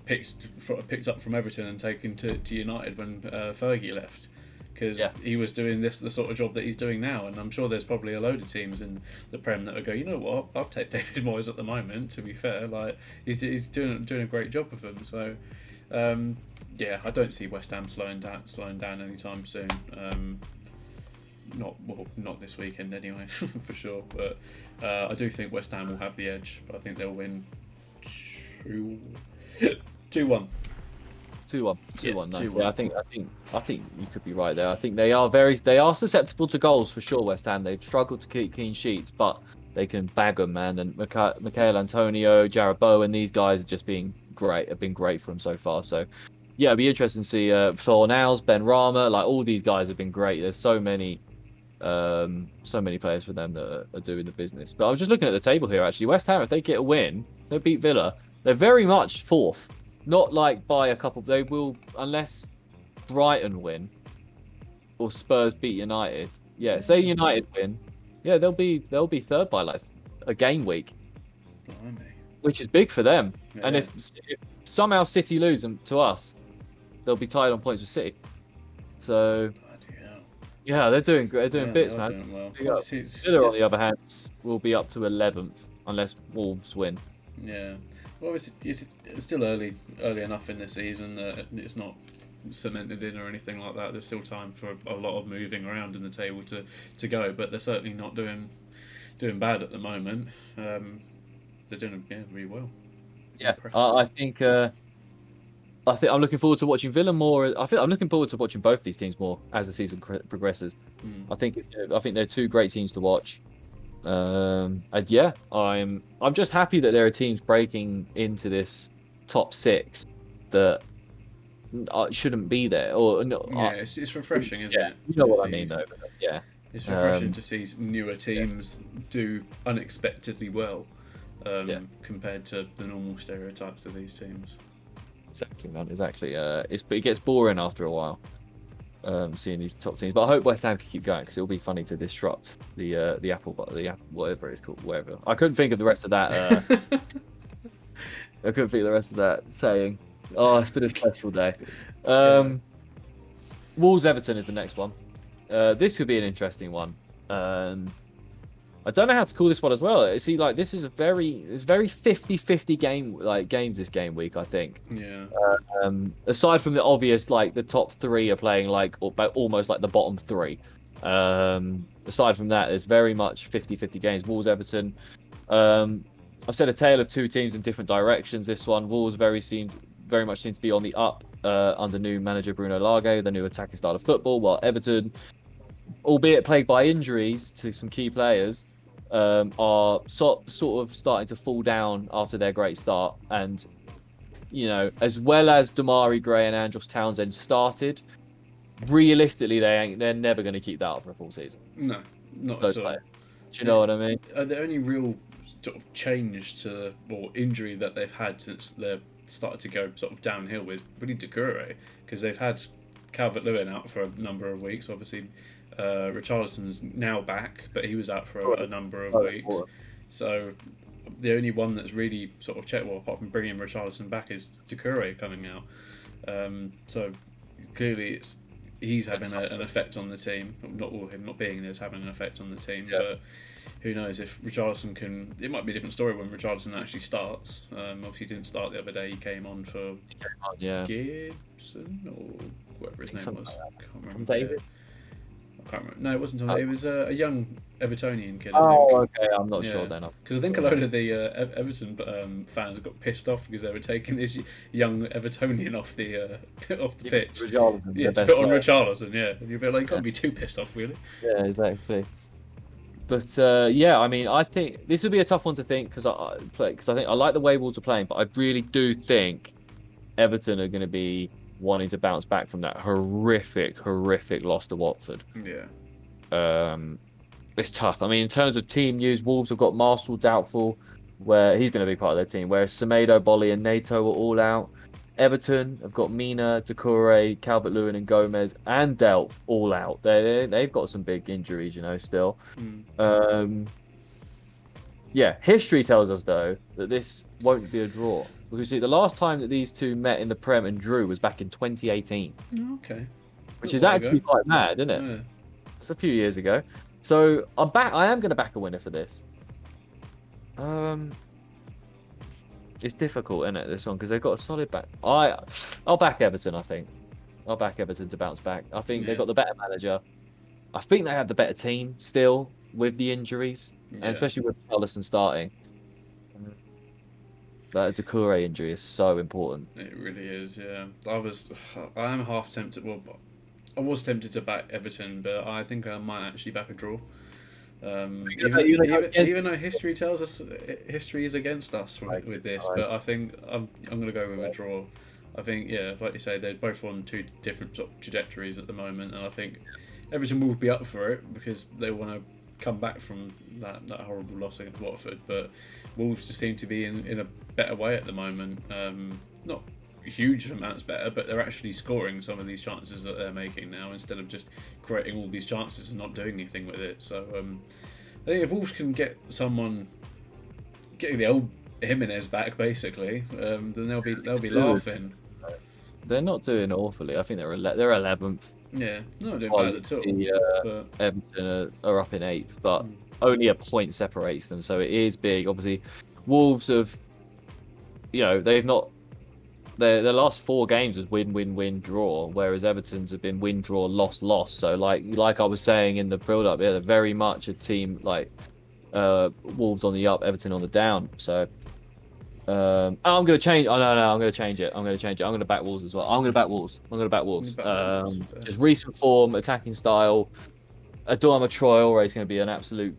picked up from Everton and taken to United when Fergie left, because he was doing the sort of job that he's doing now. And I'm sure there's probably a load of teams in the Prem that would go, you know what, I'll take David Moyes at the moment. To be fair, he's doing a great job with them. So I don't see West Ham slowing down anytime soon. not this weekend anyway, for sure. But I do think West Ham will have the edge. But I think they'll win 2-1. 2-1. 2-1. No. 2-1. Yeah, I think you could be right there. I think they are susceptible to goals for sure. West Ham, they've struggled to keep clean sheets, but they can bag them, man. And Michael Antonio, Jarrod Bowen, these guys have just been great. Have been great for them so far. So yeah, it'd be interesting to see Fornals, Ben Rama, like all these guys have been great. There's so many players for them that are doing the business. But I was just looking at the table here actually. West Ham, if they get a win, they beat Villa. They're very much fourth. Not like by a couple. They will, unless Brighton win or Spurs beat United. Yeah, say United win. Yeah, they'll be third by like a game week, Blimey. which is big for them. Yeah. And if somehow City lose them to us, they'll be tied on points with City. So Bloody hell. yeah, they're doing bits, They man. are doing well. Big up. Obviously, it's Villa, on still- the other hand, will be up to 11th unless Wolves win. Yeah. Well, it's still early enough in the season that it's not cemented in or anything like that. There's still time for a lot of moving around in the table to go, but they're certainly not doing bad at the moment. They're doing really well. Yeah, Impressed. I think I'm looking forward to watching Villa more. I'm looking forward to watching both these teams more as the season progresses. I think they're two great teams to watch. And yeah, I'm just happy that there are teams breaking into this top six that shouldn't be there. Or no, Yeah, it's refreshing, isn't it? you know to what I see- mean, though. Yeah, It's refreshing to see newer teams do unexpectedly well compared to the normal stereotypes of these teams. exactly, man. Exactly. It gets boring after a while. Seeing these top teams, but I hope West Ham can keep going because it'll be funny to disrupt the Apple, whatever it's called, whatever. I couldn't think of the rest of that. I couldn't think of the rest of that saying. Oh, it's been a stressful day. Wolves Everton is the next one. This could be an interesting one. I don't know how to call this one as well. See, like this is very 50-50 games this game week, I think. Yeah. Aside from the obvious, like the top three are playing like almost like the bottom three. Aside from that, there's very much 50-50 games. Wolves Everton. I've said a tale of two teams in different directions. This one, Wolves very much seem to be on the up under new manager Bruno Lage, the new attacking style of football, while Everton, albeit plagued by injuries to some key players, are sort of starting to fall down after their great start. And, you know, as well as Damari Gray and Andros Townsend started, realistically, they're never going to keep that up for a full season. No, not Those at all. players. Do you know what I mean? The only real sort of change or injury that they've had since they've started to go sort of downhill with really Doucouré, because they've had Calvert-Lewin out for a number of weeks. Obviously, Richarlison's now back, but he was out for a number of weeks. So the only one that's really sort of checked, well, apart from bringing Richarlison back, is Doucouré coming out. So clearly he's having an effect on the team. Not all him not being there is having an effect on the team, but who knows if Richarlison can. It might be a different story when Richarlison actually starts. Obviously, he didn't start the other day. He came on for Gibson or whatever his name was. I can't remember. David? I can't remember. No, it wasn't Tom. It was a young Evertonian kid. Oh, okay. I'm not sure then. Because I think a load of the Everton fans got pissed off because they were taking this young Evertonian off the pitch. Richarlison, Yeah, to put on Richarlison. Yeah, and you're a bit like, you can't be too pissed off, really. Yeah, exactly. But I mean, I think this would be a tough one to think because I think I like the way Wolves are playing, but I really do think Everton are going to be wanting to bounce back from that horrific loss to Watford. Yeah. It's tough. I mean, in terms of team news, Wolves have got Marshall doubtful, where he's been a big part of their team, whereas Semedo, Bolly and Nato are all out. Everton have got Mina, Doucouré, Calvert-Lewin and Gomez and Delph all out. They've got some big injuries, you know, still. History tells us, though, that this won't be a draw. Because see, the last time that these two met in the Prem and drew was back in 2018. Okay. Which is actually quite mad, isn't it? Yeah. It's a few years ago. So I am going to back a winner for this. It's difficult, isn't it, this one, because they've got a solid back. I'll back Everton, I think. I'll back Everton to bounce back. I think they've got the better manager. I think they have the better team still with the injuries, and especially with Charleston starting. That Doucouré injury is so important. It really is, yeah. I am half tempted. Well, I was tempted to back Everton, but I think I might actually back a draw. Even though history tells us history is against us with this, but I think I'm going to go with a draw. I think, yeah, like you say, they're both on two different sort of trajectories at the moment, and I think Everton will be up for it because they want to come back from that horrible loss against Watford. But Wolves just seem to be in a better way at the moment. Not huge amounts better, but they're actually scoring some of these chances that they're making now instead of just creating all these chances and not doing anything with it. So I think if Wolves can get someone getting the old Jimenez back, basically, then they'll be laughing. They're not doing awfully. I think they're 11th. Yeah, not doing bad at all. Everton are up in 8th, but only a point separates them, so it is big. Obviously, Wolves have, they've not. Their last 4 games was win, draw, whereas Everton's have been win, draw, loss. So like I was saying in the build-up, they're very much a team like Wolves on the up, Everton on the down. So I'm going to change. Oh no, I'm going to change it. I'm going to back Wolves as well. I'm going to back Wolves. Just recent form, attacking style. Adama Traore is going to be an absolute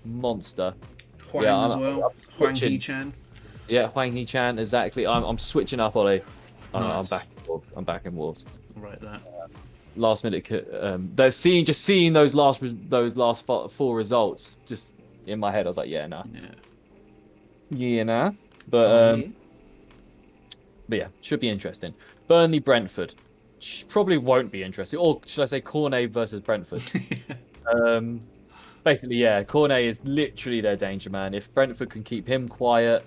monster. Hwang as well. Hwang Hee-chan. Yeah, Hwang Hee-chan, exactly. I'm switching up, Ollie. Nice. I'm backing Wolves. Right there. Last minute, they're seeing those last 4 results just in my head. I was like, yeah, nah. But yeah, should be interesting. Burnley Brentford probably won't be interesting, or should I say Cornet versus Brentford? Basically, yeah, Cornet is literally their danger man. If Brentford can keep him quiet,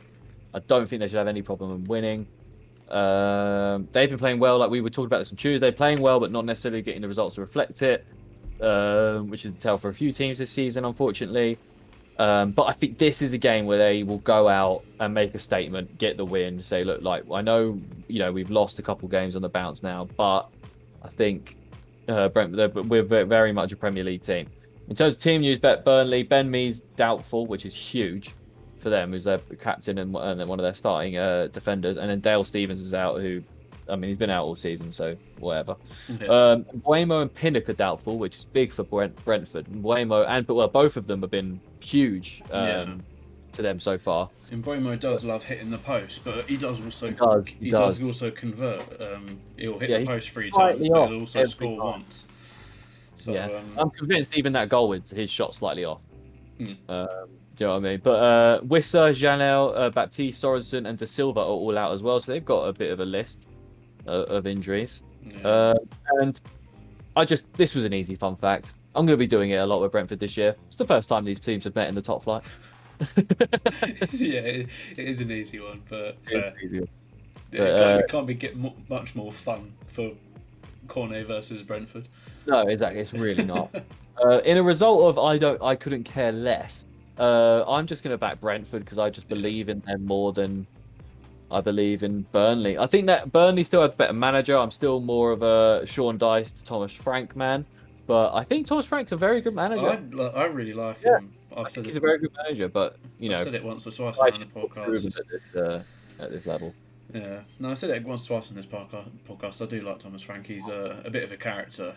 I don't think they should have any problem in winning. They've been playing well, like we were talking about this on Tuesday, playing well, but not necessarily getting the results to reflect it, which is the tell for a few teams this season, unfortunately. But I think this is a game where they will go out and make a statement, get the win, say, look, like, I know, we've lost a couple games on the bounce now, but I think we're very much a Premier League team. In terms of team news, Burnley, Ben Mee's doubtful, which is huge for them, who's their captain and one of their starting defenders. And then Dale Stevens is out, he's been out all season, so whatever. Yeah. Mbeumo and Pinnock are doubtful, which is big for Brentford. Mbeumo both of them have been huge to them so far. Mbeumo does love hitting the post, but he does also also convert. He'll hit the post 3 times, but he'll also score once. So, I'm convinced even that goal with his shot slightly off. Do you know what I mean? But Wissa, Janel, Baptiste, Sorensen, and De Silva are all out as well, so they've got a bit of a list of injuries. And this was an easy fun fact. I'm going to be doing it a lot with Brentford this year. It's the first time these teams have met in the top flight. Yeah, it is an easy one, but it can't get much more fun for Cornet versus Brentford. No, exactly. It's really not. In a result of I couldn't care less. I'm just going to back Brentford because I just believe in them more than I believe in Burnley. I think that Burnley still has a better manager. I'm still more of a Sean Dyche to Thomas Frank man, but I think Thomas Frank's a very good manager. I really like him. He's a very good manager, but I've said it once or twice on the podcast. At this level. Yeah, no, I said it once or twice on this podcast. I do like Thomas Frank. He's a bit of a character,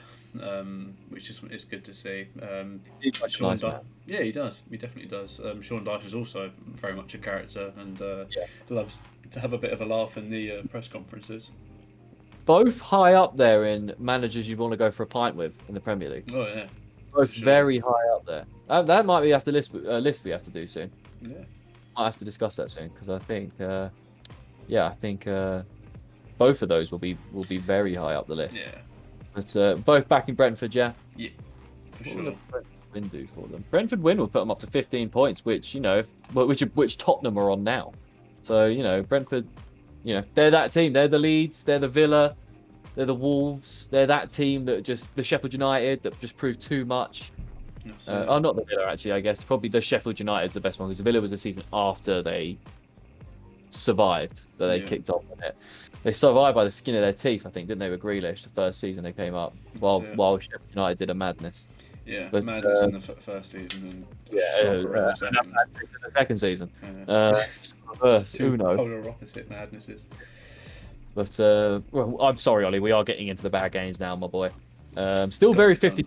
which is good to see. Yeah, he does. He definitely does. Sean Dyche is also very much a character and loves to have a bit of a laugh in the press conferences. Both high up there in managers you want to go for a pint with in the Premier League. Oh yeah, both very high up there. That might be after list we have to do soon. Yeah, I have to discuss that soon because I think. I think both of those will be very high up the list. Yeah. But both backing Brentford, yeah. Yeah, for what sure. Will Brentford win do for them? Brentford win will put them up to 15 points, which which Tottenham are on now. So Brentford, they're that team. They're the Leeds. They're the Villa. They're the Wolves. They're that team that the Sheffield United that just proved too much. Not the Villa actually. I guess probably the Sheffield United's the best one because the Villa was the season after they survived, that they kicked off on it. They survived by the skin of their teeth, I think, didn't they, with Grealish the first season they came up, while Sheffield United did a madness. Yeah, But, madness in the first season and shocker in the second. The second season. Two polar opposite madnesses. But well, I'm sorry, Ollie. We are getting into the bad games now, my boy. Still very 50-50.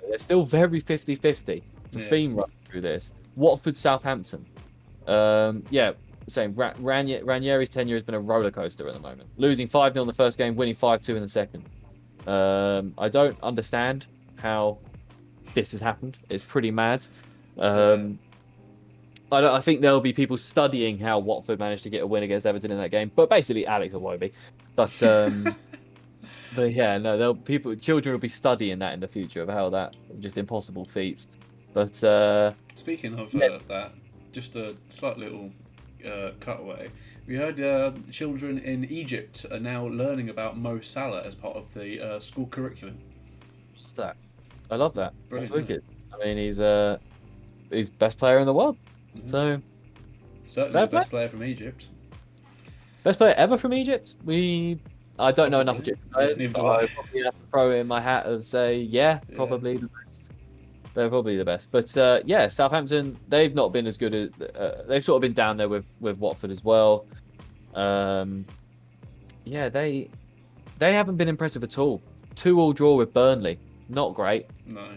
They're still very 50-50. It's a theme right through this. Watford, Southampton. Saying Ranieri's tenure has been a roller coaster at the moment. Losing 5-0 in the first game, winning 5-2 in the second. I don't understand how this has happened. It's pretty mad. I think there'll be people studying how Watford managed to get a win against Everton in that game, but basically Alex Iwobi. But but yeah, no, children will be studying that in the future of how that just impossible feats. But speaking of that, just a slight little cutaway. We heard children in Egypt are now learning about Mo Salah as part of the school curriculum. I love that. Brilliant, that's wicked. I mean, he's best player in the world. Mm-hmm. So certainly the best player from Egypt. Best player ever from Egypt? I don't know enough Egyptian players. But I probably have to throw it in my hat and say, probably the best. They're probably the best. But Southampton, they've not been as good as they've sort of been down there with Watford as well. They haven't been impressive at all. 2-2 draw with Burnley, not great. No.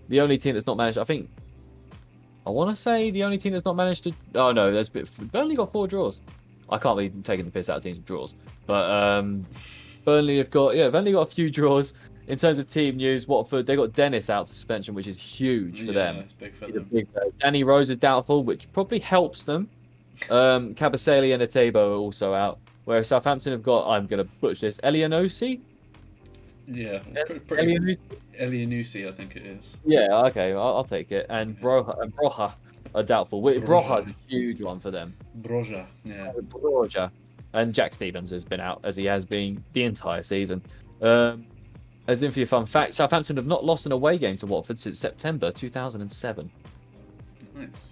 The only team that's not managed, I want to say the only team that's not managed to. Oh no, Burnley got 4 draws. I can't be taking the piss out of teams with draws, but Burnley have got a few draws. In terms of team news, Watford, they got Dennis out suspension, which is huge for them. It's big for them. Danny Rose is doubtful, which probably helps them. Kabasele and Atebo are also out. Whereas Southampton have got, I'm going to butcher this, Elianosi? Yeah, Elianusi, I think it is. Yeah, okay, I'll take it. And Broja are doubtful. Broja is a huge one for them. Broja. And Jack Stevens has been out, as he has been the entire season. As in for your fun fact, Southampton have not lost an away game to Watford since September 2007. Nice.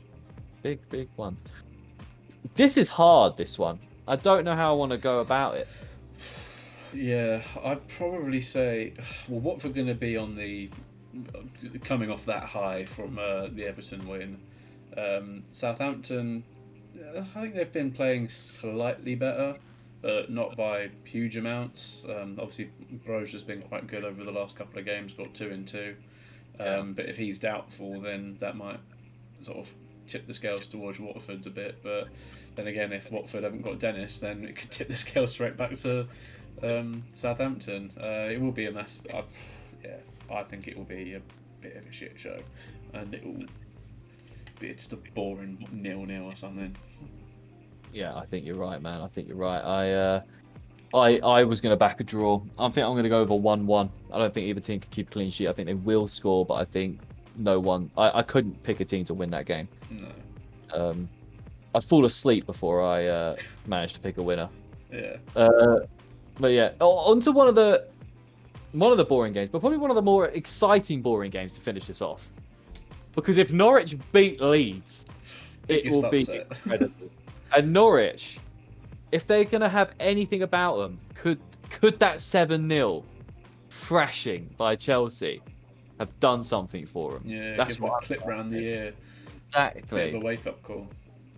Big ones. This is hard, this one. I don't know how I want to go about it. Yeah, I'd probably say, well, Watford going to be on the coming off that high from the Everton win. Southampton, I think they've been playing slightly better, but not by huge amounts. Obviously, Broja's been quite good over the last couple of games, got 2 in 2. But if he's doubtful, then that might sort of tip the scales towards Watford a bit. But then again, if Watford haven't got Dennis, then it could tip the scales straight back to Southampton. It will be a mess. I think it will be a bit of a shit show, and it will be just a boring 0-0 or something. Yeah, I think you're right, man. I think you're right. I was going to back a draw. I think I'm going to go over 1-1. I don't think either team can keep a clean sheet. I think they will score, but I think no one. I couldn't pick a team to win that game. No. I'd fall asleep before I managed to pick a winner. Yeah. But yeah, on to one of the boring games, but probably one of the more exciting boring games to finish this off. Because if Norwich beat Leeds, it will be incredible. And Norwich, if they're going to have anything about them, could that 7-0 thrashing by Chelsea have done something for them? Yeah, that's give them a clip round the ear. Exactly. Bit of a wake-up call.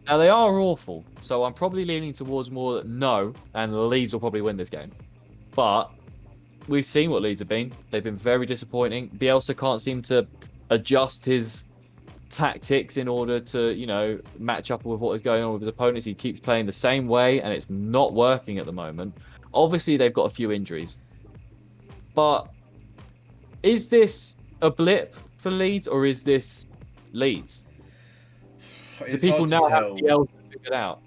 Now, they are awful, so I'm probably leaning towards more that no, and Leeds will probably win this game. But we've seen what Leeds have been. They've been very disappointing. Bielsa can't seem to adjust his tactics in order to, match up with what is going on with his opponents. He keeps playing the same way, and it's not working at the moment. Obviously, they've got a few injuries. But is this a blip for Leeds, or is this Leeds? Do people now have Bielsa figured out?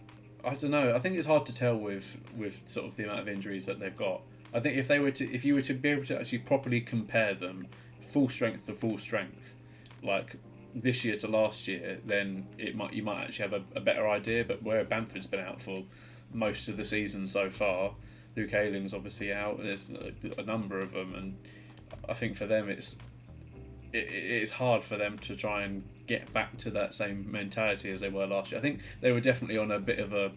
I don't know. I think it's hard to tell with sort of the amount of injuries that they've got. I think if you were to be able to actually properly compare them, full strength to full strength, like this year to last year, then you might actually have a better idea. But where Bamford's been out for most of the season so far, Luke Ayling's obviously out. There's a number of them, and I think for them it's hard for them to try and get back to that same mentality as they were last year. I think they were definitely on a bit of a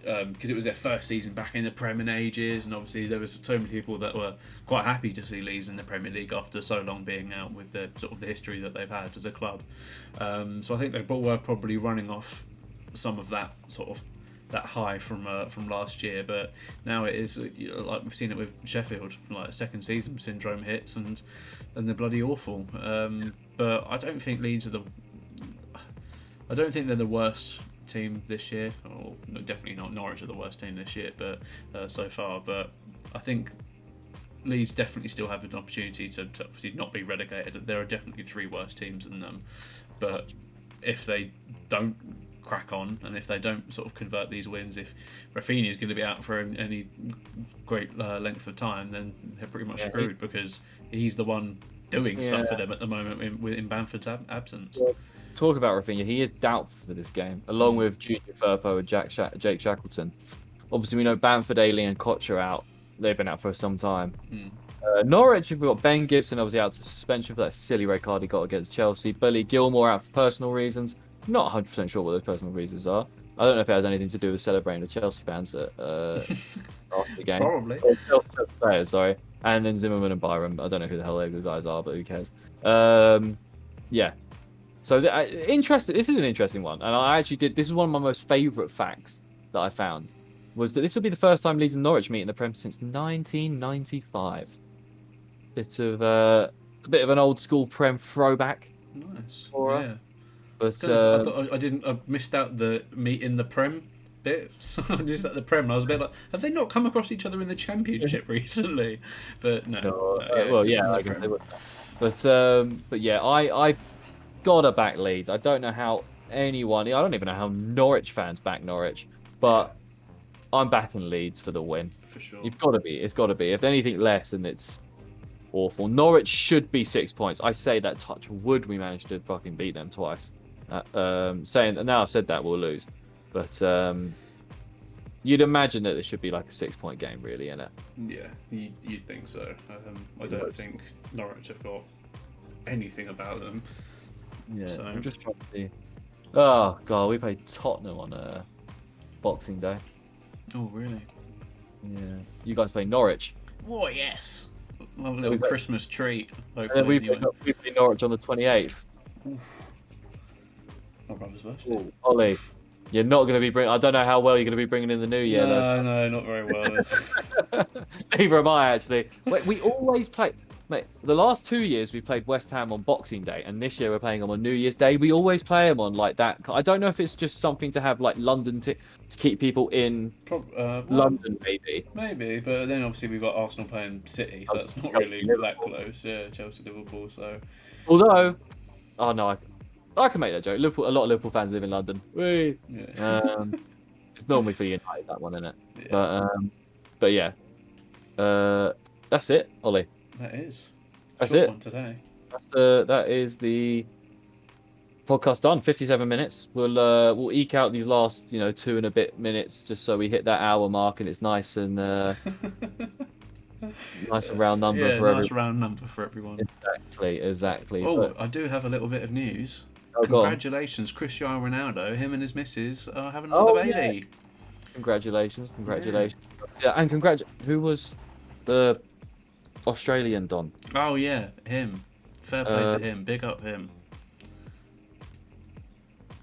because it was their first season back in the Prem in ages, and obviously there was so many people that were quite happy to see Leeds in the Premier League after so long being out with the sort of the history that they've had as a club. So I think they were probably running off some of that sort of that high from last year, but now it is like we've seen it with Sheffield, like second season syndrome hits and they're bloody awful. But I don't think Leeds are I don't think they're the worst team this year, or definitely not Norwich are the worst team this year, but so far. But I think Leeds definitely still have an opportunity to obviously not be relegated. There are definitely 3 worse teams than them, but if they don't crack on and if they don't sort of convert these wins, if Rafinha is going to be out for any great length of time, then they're pretty much screwed because he's the one doing stuff for them at the moment in Bamford's absence. Yeah. Talk about Rafinha, he is doubtful for this game, along with Junior Firpo and Jake Shackleton. Obviously, we know Bamford, Ailey, and Koch are out. They've been out for some time. Norwich, we've got Ben Gibson obviously out to suspension for that silly red card he got against Chelsea. Billy Gilmore out for personal reasons. Not 100% sure what those personal reasons are. I don't know if it has anything to do with celebrating the Chelsea fans after the game. Probably. Chelsea players, sorry. And then Zimmerman and Byram. I don't know who the hell those guys are, but who cares? Yeah. So interesting. This is an interesting one, and I actually did. This is one of my most favourite facts that I found, was that this will be the first time Leeds and Norwich meet in the Prem since 1995. A bit of an old school Prem throwback. Nice. For yeah. us. But I thought I missed out the meet in the Prem bit. So I just at the Prem, and I was a bit like, have they not come across each other in the Championship recently? But no. Well, yeah, I guess they would. But yeah, I've gotta back Leeds. I don't know how anyone. I don't even know how Norwich fans back Norwich, but I'm backing Leeds for the win. For sure. You've got to be. It's got to be. If anything less, then it's awful. Norwich should be 6 points. I say that, touch wood, we managed to fucking beat them twice. Saying that now I've said that, we'll lose. But you'd imagine that it should be like a 6 point game, really, innit? Yeah, you'd think so. I don't think Norwich have got anything about them. Yeah, so I'm just trying to see. Oh god, we played Tottenham on Boxing Day. Oh really? Yeah. You guys play Norwich. Oh yes. Love a little Christmas treat. We play Norwich on the 28th. My brother's birthday. Ooh, Ollie, you're not going to be I don't know how well you're going to be bringing in the new year. No, not very well. Neither am I, actually. Wait, we always play. Mate, the last 2 years we've played West Ham on Boxing Day, and this year we're playing them on New Year's Day. We always play them on like that. I don't know if it's just something to have like London to keep people in London, maybe. Maybe, but then obviously we've got Arsenal playing City, so that's not really that close. Yeah, Chelsea, Liverpool. So, although, oh no, I can make that joke. Liverpool, a lot of Liverpool fans live in London. Whee! Yeah. It's normally for United, that one, isn't it? Yeah. But yeah, that's it, Ollie. That is. That's Short it. One today. That is the podcast done. 57 minutes. We'll eke out these last 2 and a bit minutes just so we hit that hour mark and it's nice and nice and round number for everyone. Nice round number for everyone. Exactly. Oh, but... I do have a little bit of news. Oh, congratulations, Cristiano Ronaldo. Him and his missus are having another baby. Yeah. Congratulations. Yeah, and who was the Australian Don? Oh yeah, him. Fair play to him. Big up him.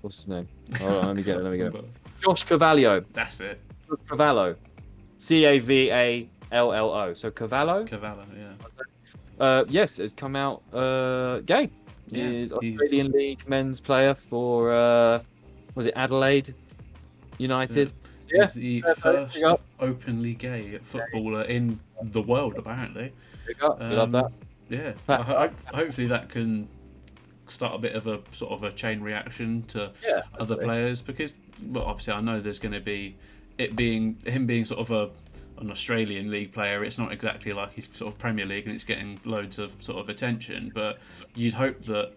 What's his name? Hold on, let me get it. Josh Cavallo. That's it. Josh Cavallo. Cavallo. So Cavallo? Cavallo, yeah. Yes, has come out gay. Yeah, He's Australian League men's player for was it Adelaide United? He's the first openly gay footballer in the world, apparently. Love that. Yeah, hopefully that can start a bit of a sort of a chain reaction to other players, because obviously I know there's going to be him being sort of an Australian league player. It's not exactly like he's sort of Premier League and it's getting loads of sort of attention, but you'd hope that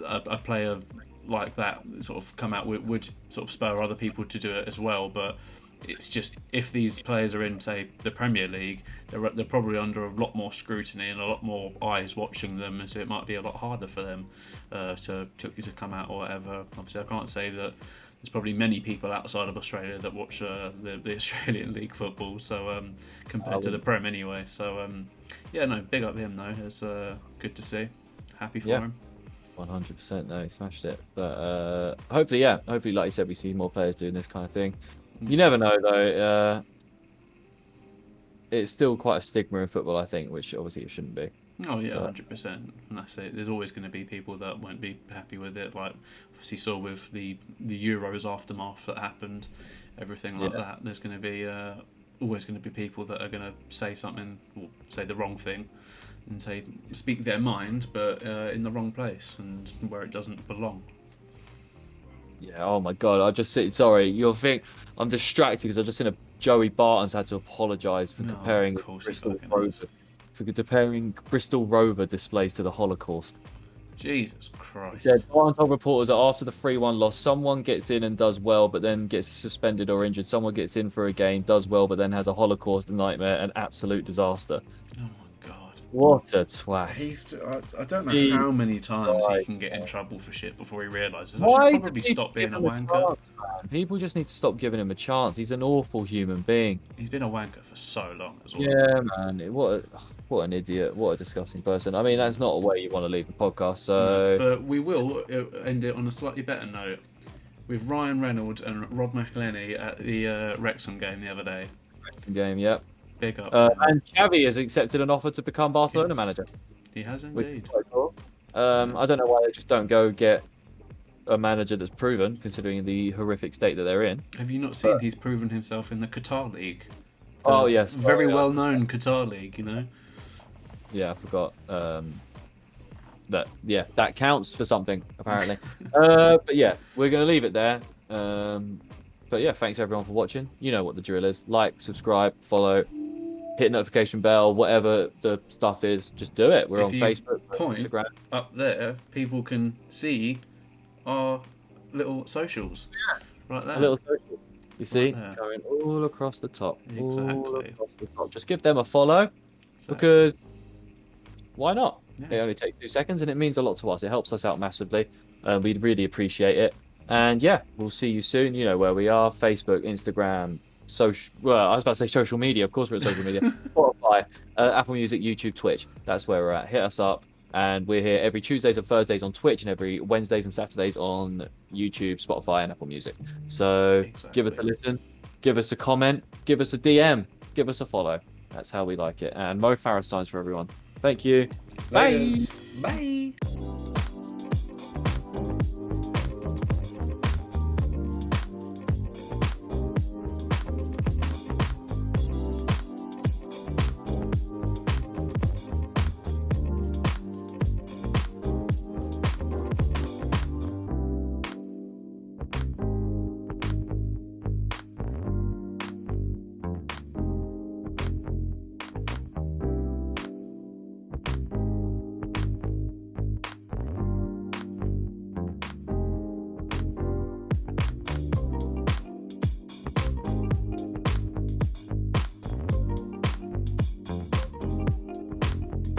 a player like that sort of come out would sort of spur other people to do it as well. But it's just if these players are in, say, the Premier League, they're probably under a lot more scrutiny and a lot more eyes watching them, and so it might be a lot harder for them to come out or whatever. Obviously, I can't say that there's probably many people outside of Australia that watch the Australian League football, so compared to the Prem anyway. So yeah, no, big up him though. It's good to see. Happy for him. 100%. No, he smashed it. But hopefully, like you said, we see more players doing this kind of thing. You never know though. It's still quite a stigma in football, I think, which obviously it shouldn't be. Oh yeah, 100%. And that's it. There's always going to be people that won't be happy with it. Like obviously saw with the Euros aftermath that happened, everything like that. There's going to be always going to be people that are going to say something, or say the wrong thing, and speak their mind, but in the wrong place and where it doesn't belong. Yeah. Oh my God. Sorry. You'll think I'm distracted because I just seen a Joey Barton's had to apologise for comparing Bristol Rover displays to the Holocaust. Jesus Christ. He said, Barton told reporters that after the 3-1 loss, someone gets in and does well, but then gets suspended or injured. Someone gets in for a game, does well, but then has a Holocaust nightmare, an absolute disaster. Oh my God. What a twat. I don't know how many times he can get in trouble for shit before he realises. I should probably stop being a wanker. People just need to stop giving him a chance. He's an awful human being. He's been a wanker for so long as well. Yeah, man. What an idiot. What a disgusting person. I mean, that's not a way you want to leave the podcast. So, but we will end it on a slightly better note with Ryan Reynolds and Rob McElhenney at the Wrexham game the other day. Wrexham game, yep. Big up. And Xavi has accepted an offer to become Barcelona manager. He has indeed. Cool. I don't know why they just don't go get a manager that's proven, considering the horrific state that they're in. Have you not seen he's proven himself in the Qatar League? Oh, yes. Very well-known Qatar League, you know? Yeah, I forgot that counts for something, apparently. But yeah, we're going to leave it there. But yeah, thanks everyone for watching. You know what the drill is. Like, subscribe, follow, hit notification bell, whatever the stuff is, just do it. We're on Facebook, Instagram. Up there, people can see our little socials. Yeah. Right there. Little socials. You see, going all across the top. Exactly. All across the top. Just give them a follow, because why not? Yeah. It only takes 2 seconds and it means a lot to us. It helps us out massively. We'd really appreciate it. And yeah, we'll see you soon. You know where we are: Facebook, Instagram, I was about to say social media. Of course, we're at social media. Spotify, Apple Music, YouTube, Twitch. That's where we're at. Hit us up. And we're here every Tuesdays and Thursdays on Twitch, and every Wednesdays and Saturdays on YouTube, Spotify, and Apple Music. So give us a listen, give us a comment, give us a DM, give us a follow. That's how we like it. And Mo Farah signs for everyone. Thank you. Bye. Bye.